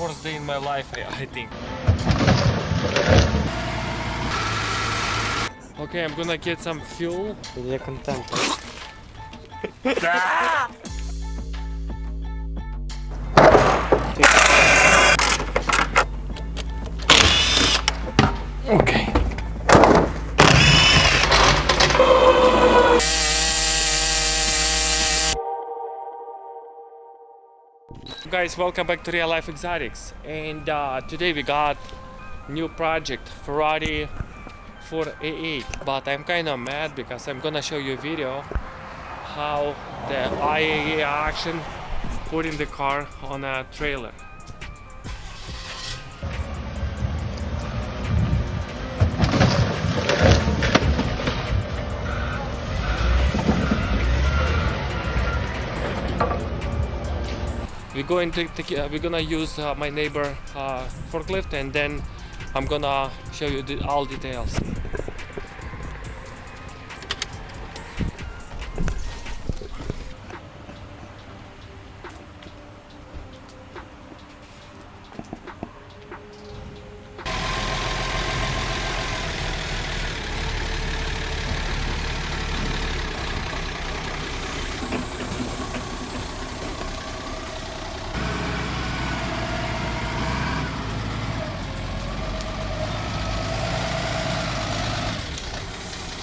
worst day in my life, I think. Okay, I'm gonna get some fuel. Для контента. Okay. Guys, welcome back to Real Life Exotics, and today we got new project Ferrari 488, but I'm kind of mad because I'm gonna show you a video how the IAA action putting the car on a trailer. We're gonna use my neighbor forklift, and then I'm gonna show you all details.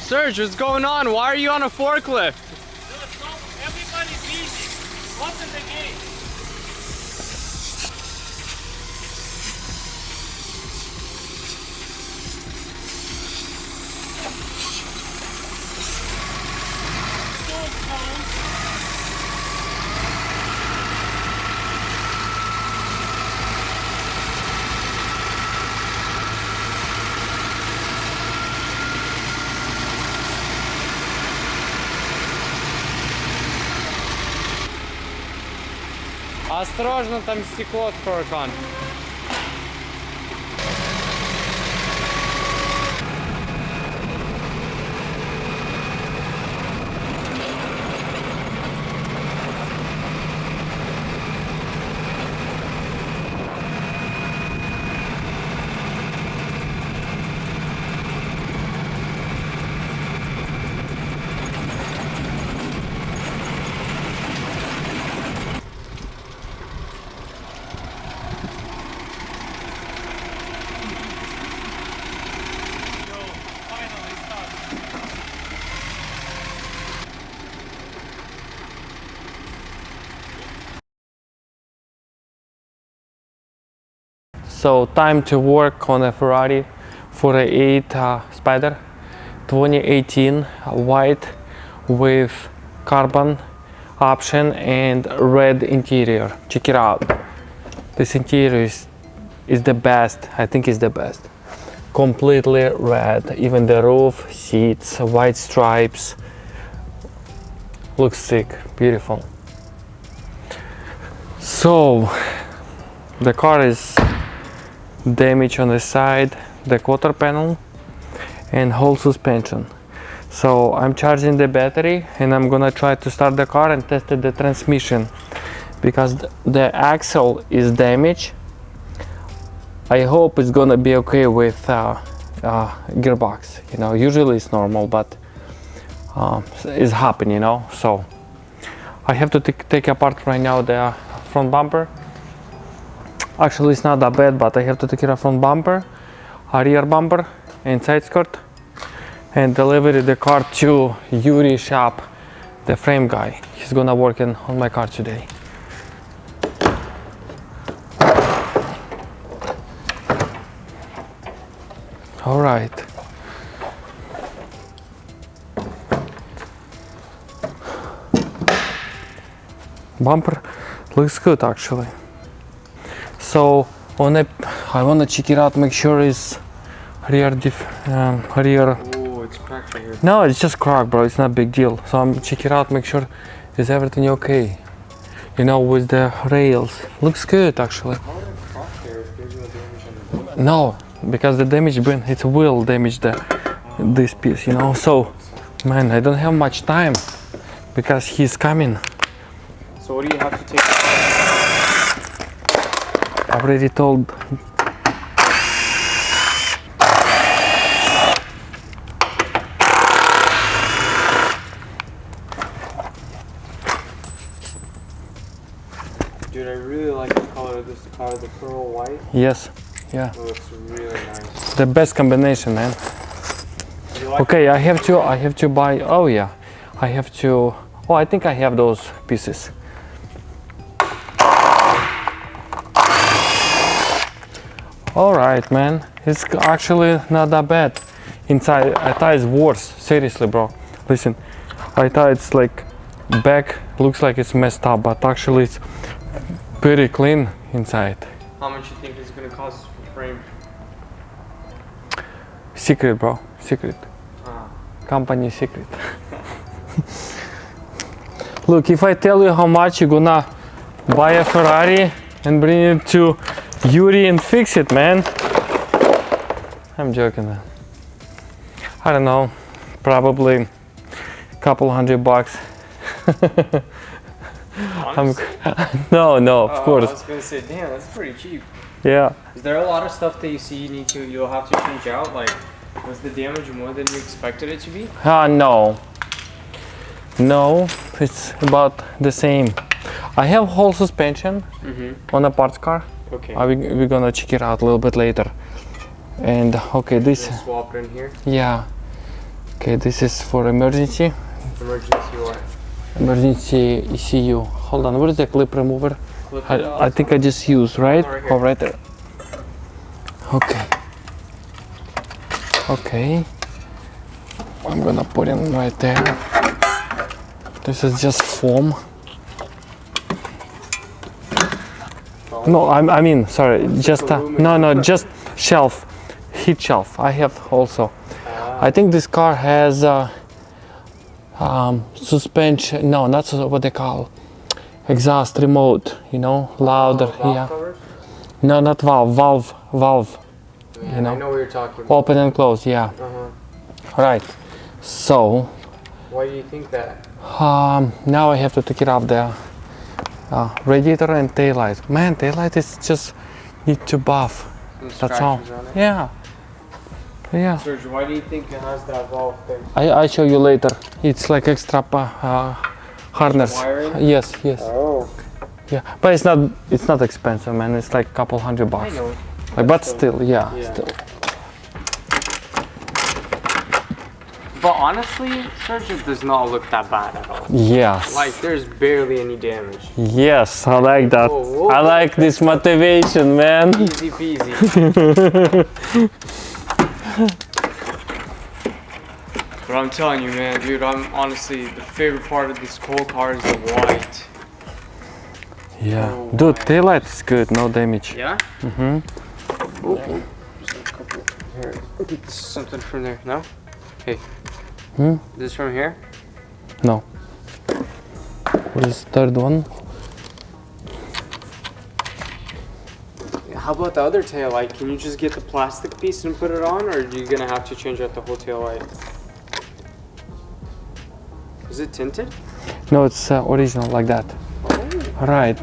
Serge, what's going on? Why are you on a forklift? Everybody's busy. What's in the game? Осторожно, там стекло торкан. So time to work on a Ferrari 488 Spyder 2018 white with carbon option and red interior. Check it out. This interior is the best. I think it's the best. Completely red. Even the roof, seats, white stripes. Looks sick. Beautiful. So the car is damage on the side, the quarter panel and whole suspension. So I'm charging the battery and I'm gonna try to start the car and test the transmission because the axle is damaged. I hope it's gonna be okay with gearbox. You know, usually it's normal, but it's happening, you know. So I have to take apart right now the front bumper. Actually, it's not that bad, but I have to take care of front bumper, a rear bumper, and side skirt, and deliver the car to Yuri shop, the frame guy. He's gonna work on my car today. All right. Bumper looks good, actually. So I want to check it out, make sure it's rear. Oh, it's cracked right here. No, it's just cracked, bro. It's not a big deal. So I'm check it out, make sure is everything okay. You know, with the rails, looks good actually. How did it crack there if there's no damage on the boot? No, because the damage it's will damage this piece. You know, so man, I don't have much time because he's coming. So what do you have to take? already told. Dude, I really like the color of this car, the pearl white. Yes, yeah. It looks really nice. The best combination, man. You like Okay, I have to buy. Oh yeah, I have to. Oh, I think I have those pieces. All right, man. It's actually not that bad. Inside, I thought it's worse. Seriously, bro. Listen, I thought it's like back looks like it's messed up, but actually it's pretty clean inside. How much you think it's gonna cost for frame? Secret, bro. Secret. Ah. Company secret. Look, if I tell you how much you're gonna buy a Ferrari and bring it to Yuri and fix it, man. I'm joking, man. I don't know, probably a couple $100. Honestly? No, of I course. was gonna say, damn, that's pretty cheap. Yeah. Is there a lot of stuff that you see you'll have to change out? Like, was the damage more than you expected it to be? No, it's about the same. I have whole suspension on a parts car. Okay. We're gonna check it out a little bit later. And okay, this. Just swap it in here. Yeah. Okay, this is for emergency. Emergency what? Emergency ECU. Hold on, where is the clip remover? Clip I think I just used, right? Oh, right here. Oh, right there. Okay. Okay. I'm gonna put it right there. This is just foam. No, I mean, sorry, just just shelf, heat shelf. I have also. I think this car has suspension. No, not what they call exhaust remote. You know, louder. Valve Yeah. covers? No, not valve. Yeah, You know, I know what you're talking about. open and close. Yeah. Uh-huh. Right. So Why do you think that? now I have to take it off the radiator and taillight. Man, taillight is just need to buff. Some That's all. scratches on it? Yeah. Yeah. Serge, why do you think it has that valve thing? I show you later. It's like extra harness. Wiring? Yes. Oh. Yeah. But it's not expensive, man. It's like a couple $100. I know. Like, but still, yeah. Still. But honestly, Serge, it does not look that bad at all. Yes. Like, there's barely any damage. Yes, I like that. Whoa, I like this motivation, man. Easy peasy. But I'm telling you, man, dude, I'm honestly, the favorite part of this whole car is the white. Yeah. Oh, Dude, my. taillight is good, no damage. Yeah? Mm-hmm. Oh, just a couple. Here, this is something from there. No? Hey. Is this from here? No. What is the third one? How about the other tail light? Can you just get the plastic piece and put it on, or are you gonna have to change out the whole tail light? Is it tinted? No, it's original like that. Oh. All right.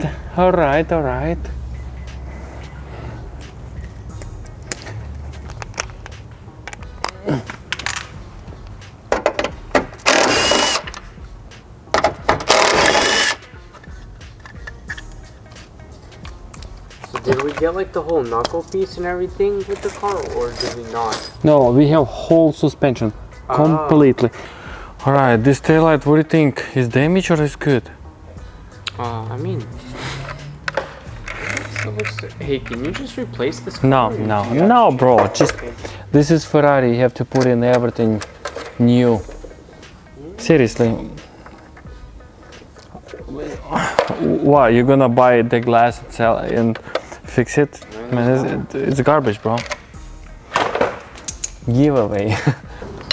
So did we get like the whole knuckle piece and everything with the car, or did we not? No, we have whole suspension completely. All right, this taillight, what do you think? Is damaged or is good? I mean, so hey, can you just replace this? No, bro. Just this is Ferrari. You have to put in everything new. Seriously. What? You're gonna buy the glass and sell and fix it? Man, it's garbage, bro. Giveaway.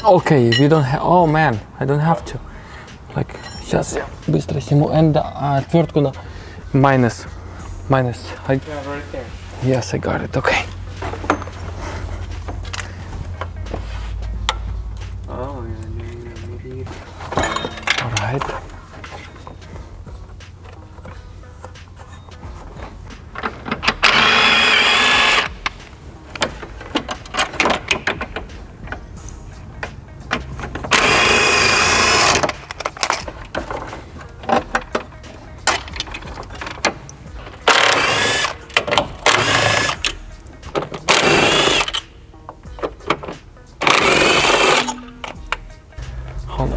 Okay, we don't have. Oh man, I don't have to. Like, сейчас быстро сниму. And отвертку на minus. Yeah, right there. Yes, I got it. Okay. Oh, yeah, maybe. All right.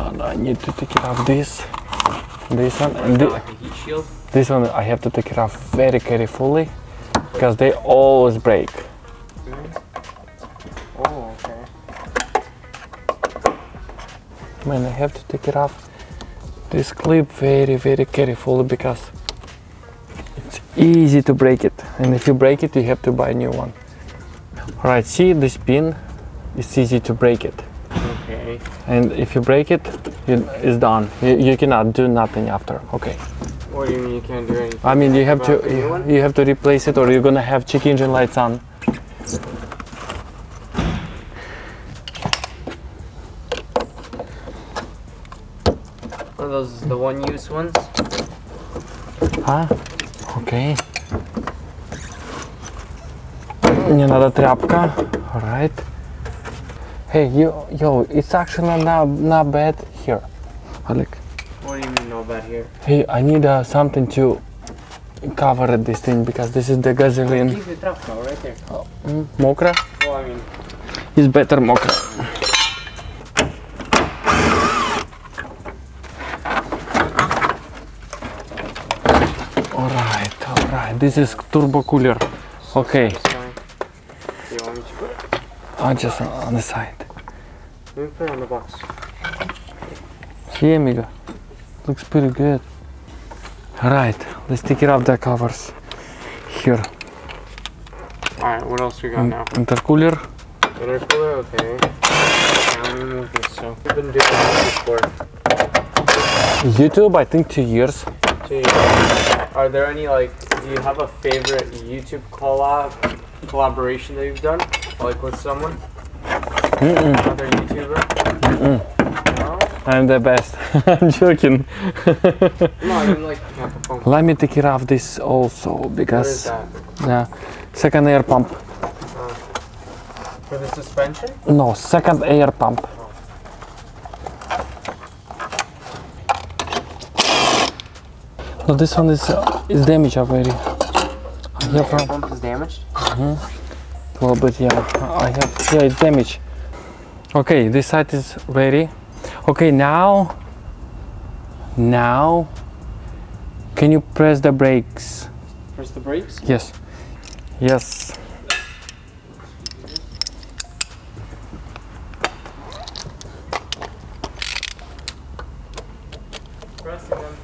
on. I need to take it off this one, and Like a heat shield. this one I have to take it off very carefully because they always break. Oh, okay. Man, I have to take it off this clip very carefully because it's easy to break it, and if you break it you have to buy a new one. Alright, see this pin, it's easy to break it. Okay. And if you break it, it's done. You cannot do nothing after. Okay. What do you mean you can't do anything? I mean, you have About the new one? you have to replace it, or you're gonna have check engine lights on. Are those the one-use ones? А? Окей. Мне надо тряпка. Alright. Hey, yo, it's actually not bad here. Alec. What do you mean no bad here? Hey, I need something to cover this thing because this is the gasoline. Keep the trap now, right there. Mokra? Well, I mean, It's better mokra. Alright. This is turbo cooler. Okay. it's fine. Do you want me to put it? Just on the side. Let me put it on the box. See, amigo. Looks pretty good. Alright, let's take it off the covers. Here. Alright, what else we got now? Intercooler. Intercooler, okay. Now let me move this. So, we've been doing this before. YouTube, I think 2 years. So, are there any, like, do you have a favorite YouTube collaboration that you've done? Like with someone? Another YouTuber? No? I'm the best. I'm joking. No, I mean like not the phone. Let me take it off this also What is because that? second air pump. For the suspension? No, second air pump. No, this one is damaged already. The air pump is damaged? A little bit, yeah. It's damaged. Okay, this side is ready. Okay, now, can you press the brakes? Press the brakes? Yes. Pressing them.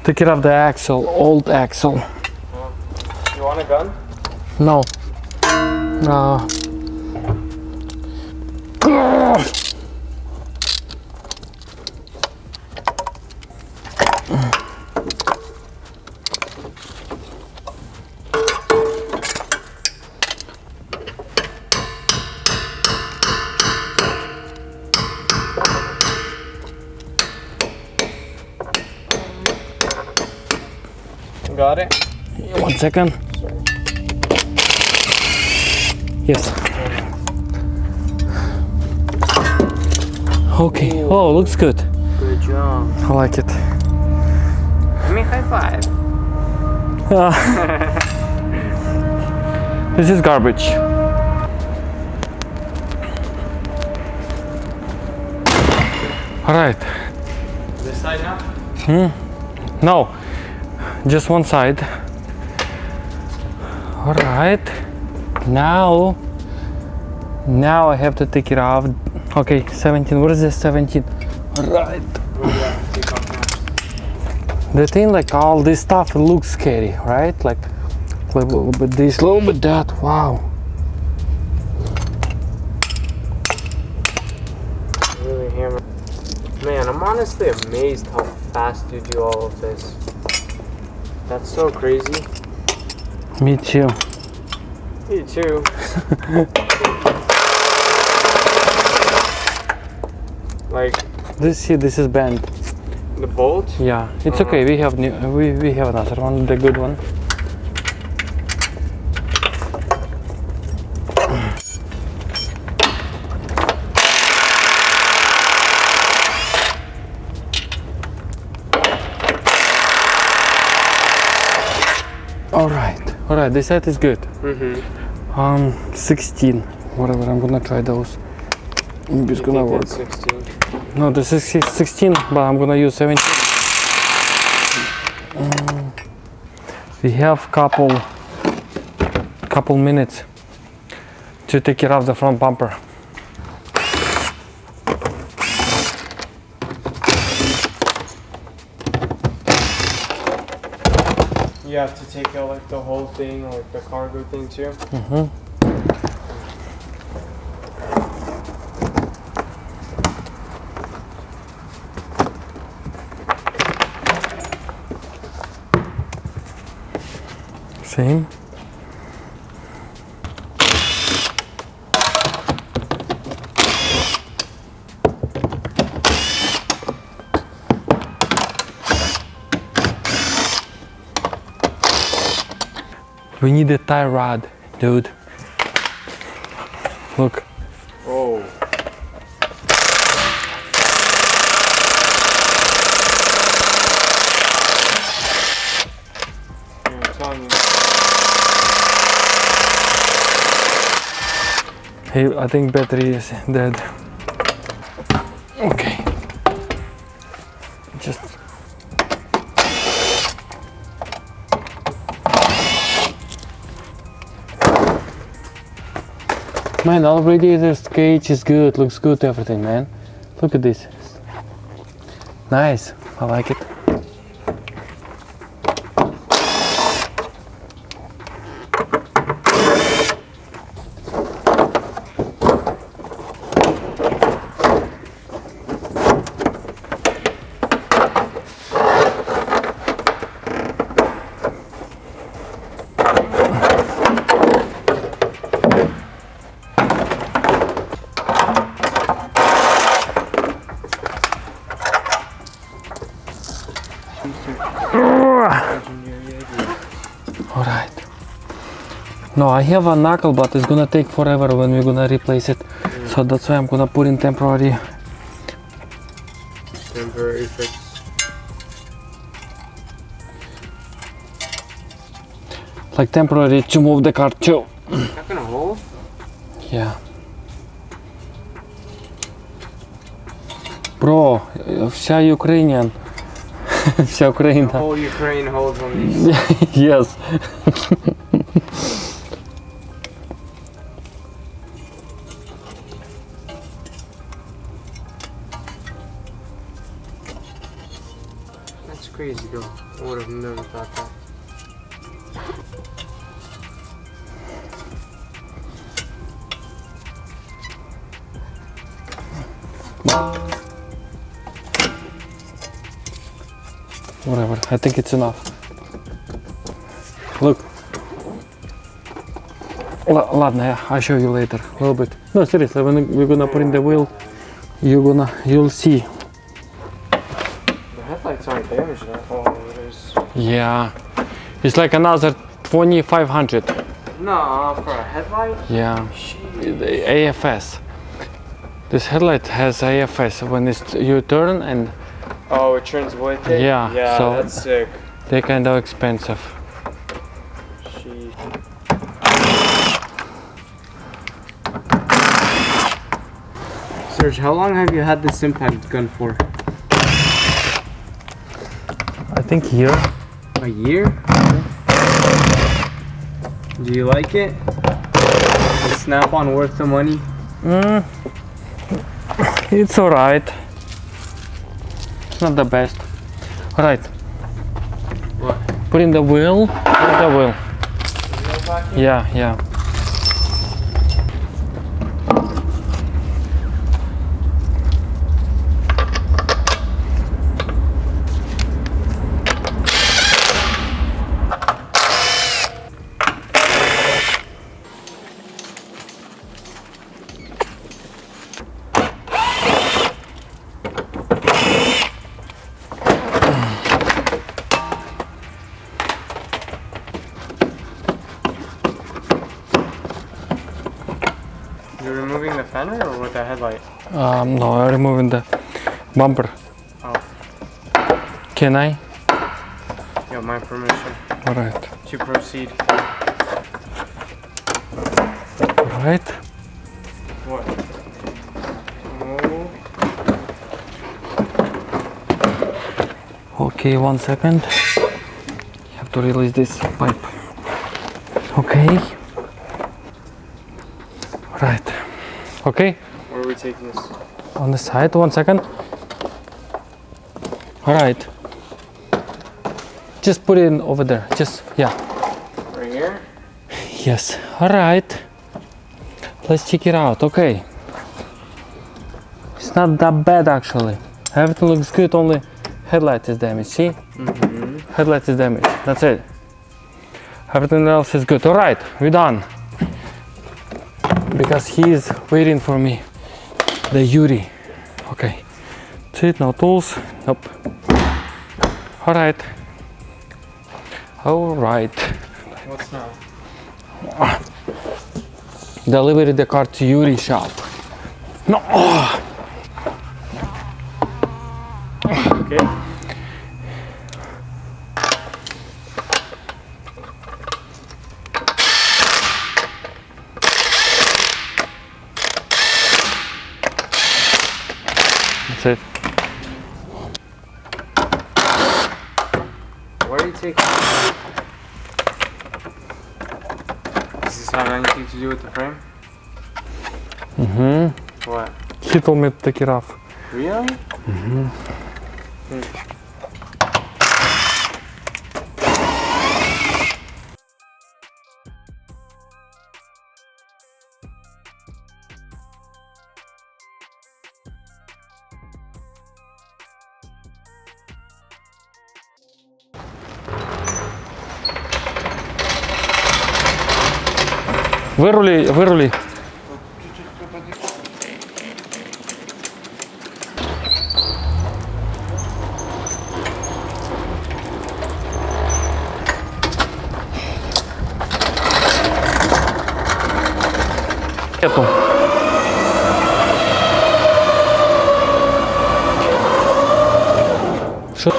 Take it off the axle, old axle. You want a gun? No. Got it? 1 second. Yes. Okay. Oh, looks good. Good job. I like it. Give me a high five. This is garbage. All right. This side now? No, just one side. All right. Now I have to take it off. Okay, 17. What is this? 17. All right. The thing, like all this stuff, looks scary, right? Like a little bit this, a little bit that. Wow. Really hammered. Man, I'm honestly amazed how fast you do all of this. That's so crazy. Me too. You too. Like This is bent. the bolt? Yeah, it's okay. We have we have another one, the good one. All right. This set is good. 16. Whatever. I'm gonna try those. Maybe it's gonna work. 16. No, this is 16, but I'm gonna use 17. We have couple minutes to take care of the front bumper. You have to take out like the whole thing, like the cargo thing too. Same. We need a tie rod, dude. Look. Oh. Yeah, I'm telling you. Hey, I think battery is dead. Okay. Just. Man, already the cage is good, looks good, everything, man. Look at this. Nice, I like it. Alright. No, I have a knuckle, but it's gonna take forever when we're gonna replace it. So that's why I'm gonna put in temporary fix. Like temporary to move the car too. Not gonna hold? Yeah. Bro, вся Ukrainian. Вся Украина. The whole Ukraine holds on these. Yes. That's crazy though. I would have never thought that. Whatever, I think it's enough. Look. Ладно, I'll show you later, a little bit. No, seriously, when we're gonna put in the wheel, you'll see. The headlights aren't damaged at all. It is. Yeah. It's like another 2500. No, for a headlight? Yeah. Jeez. The AFS. This headlight has AFS when you turn and Oh, it turns with it? Yeah, Yeah, so- that's sick. they're kind of expensive. Sheesh. Serge, how long have you had this impact gun for? I think here. A year? Do you like it? Is Snap-on worth the money? It's alright. It's not the best. Alright. What? Put in the wheel. Put the wheel. Yeah, yeah. You're removing the fender or with the headlight? No, I'm removing the bumper. Oh, Can I? you have my permission Alright. to proceed. Alright. What? Okay, 1 second. Have to release this pipe. Okay. Right. Okay. Where are we taking this? On the side, 1 second. All right. Just put it in over there. Just, yeah. Right here? Yes. All right. Let's check it out. Okay. It's not that bad actually. Everything looks good, only headlight is damaged. See? Headlight is damaged. That's it. Everything else is good. All right, we're done. Because he is waiting for me. The Yuri. Okay. That's it. No tools. Nope. All right. All right. What's now? Deliver the car to Yuri shop. No. Okay. That's it. Why are you taking? Does this have anything to do with the frame? What? He told me to take it off. Really? Вырули, вырули. Эту. Шо?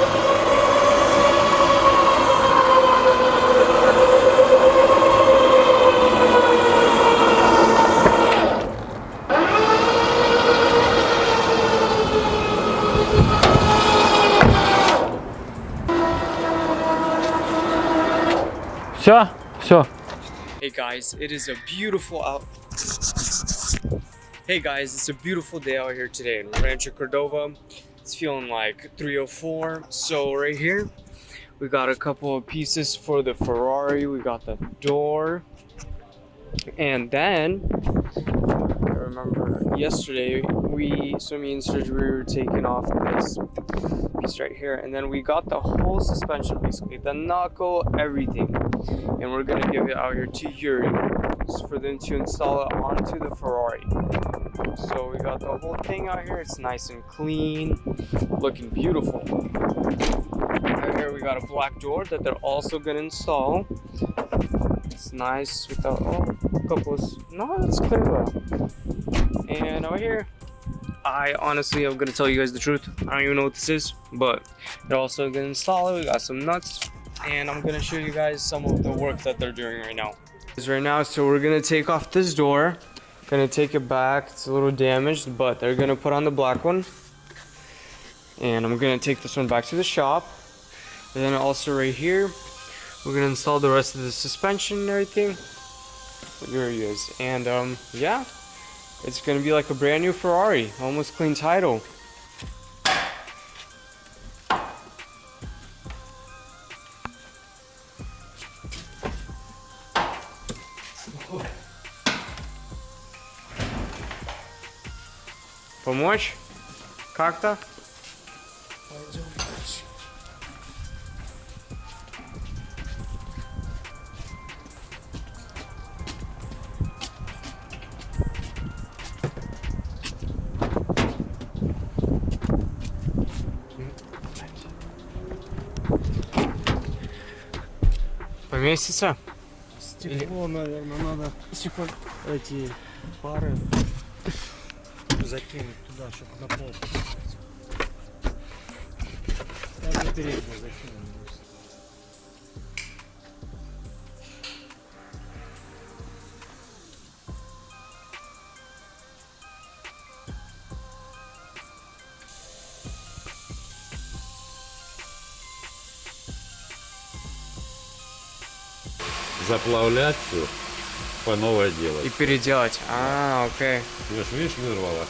Все, все. Hey guys, it is a beautiful out. Hey guys, it's a beautiful day out here today in Rancho Cordova. It's feeling like 304. So right here, we got a couple of pieces for the Ferrari. We got the door, and then I remember yesterday me and Serge, we were taking off this piece right here, and then we got the whole suspension, basically the knuckle, everything, and we're gonna give it out here to Yuri for them to install it onto the Ferrari. So we got the whole thing out here. It's nice and clean, looking beautiful. Right here we got a black door that they're also gonna install. It's nice without no, it's clear though. And over here, I honestly am gonna tell you guys the truth. I don't even know what this is, but they're also gonna install it. We got some nuts, and I'm gonna show you guys some of the work that they're doing right now. So we're gonna take off this door, gonna take it back. It's a little damaged, but they're gonna put on the black one, and I'm gonna take this one back to the shop. And then also right here, we're gonna install the rest of the suspension and everything. There he is, and yeah. It's gonna be like a brand new Ferrari, almost clean title. Помочь? Как-то? Поместится? Стекло, наверное, надо эти фары закинуть туда, чтобы на пол поставить. Даже переднюю закинем. заплавлять все, по новой делать. И переделать. Ah, okay. Видишь, вырвало.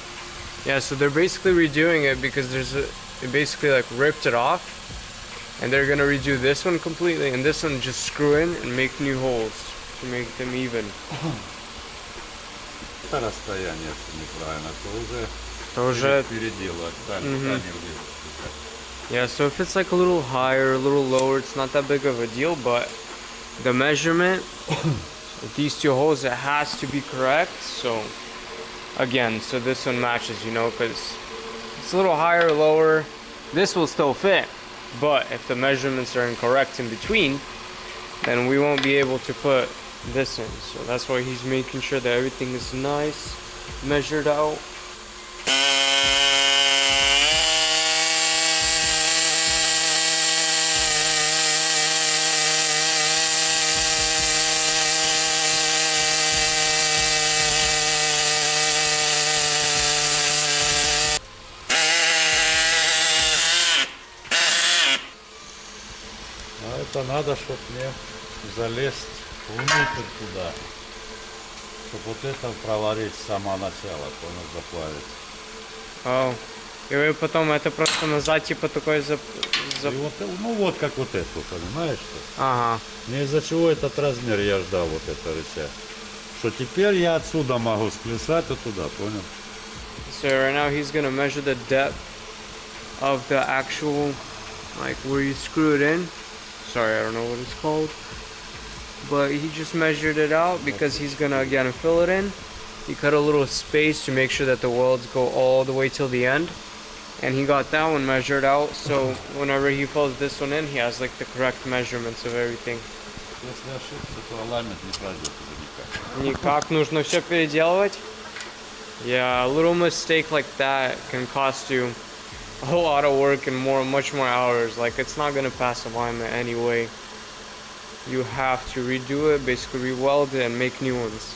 Yeah, so they're basically redoing it because they basically like ripped it off, and they're gonna redo this one completely, and this one just screw in and make new holes to make them even. Это расстояние неправильно, то уже Тоже. переделать. Yeah, so if it's like a little higher, a little lower, it's not that big of a deal, but the measurement with these two holes, it has to be correct. So again, so this one matches, you know, because it's a little higher or lower, this will still fit. But if the measurements are incorrect in between, then we won't be able to put this in. So that's why he's making sure that everything is nice, measured out. А это надо, чтобы мне залезть внутрь туда. Чтобы вот это проварить с самого начала, понял, заплавить. Oh. И вы потом это просто назад типа такой И вот, ну вот как вот это, понимаешь? Что? Ага. Не из-за чего этот размер я ждал, вот это рычаг. Что теперь я отсюда могу сплясать и туда, понял? So right now he's gonna measure the depth of the actual, like where you screw it in. Sorry, I don't know what it's called. But he just measured it out because he's gonna again fill it in. He cut a little space to make sure that the welds go all the way till the end. And he got that one measured out, so whenever he fills this one in, he has like the correct measurements of everything. Если ошибся, то аламент не пройдет уже никак. Никак, нужно все переделывать. Yeah, a little mistake like that can cost you a whole lot of work and much more hours. Like it's not gonna pass alignment anyway. You have to redo it, basically re-weld it and make new ones.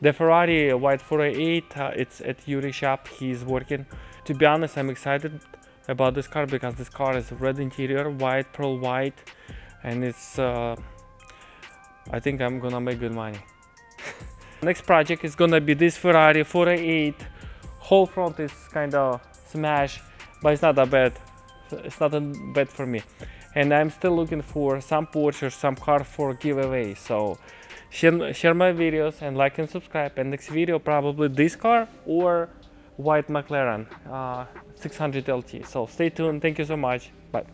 The Ferrari white 488, it's at Yuri's shop. He's working. To be honest, I'm excited about this car because this car is red interior, white, pearl white, and it's. I think I'm gonna make good money. Next project is gonna be this Ferrari 488. Whole front is kind of smashed, but it's not that bad. It's not that bad for me. And I'm still looking for some Porsche or some car for giveaway. So share my videos and like and subscribe. And next video probably this car or white McLaren 600 LT. So stay tuned. Thank you so much. Bye.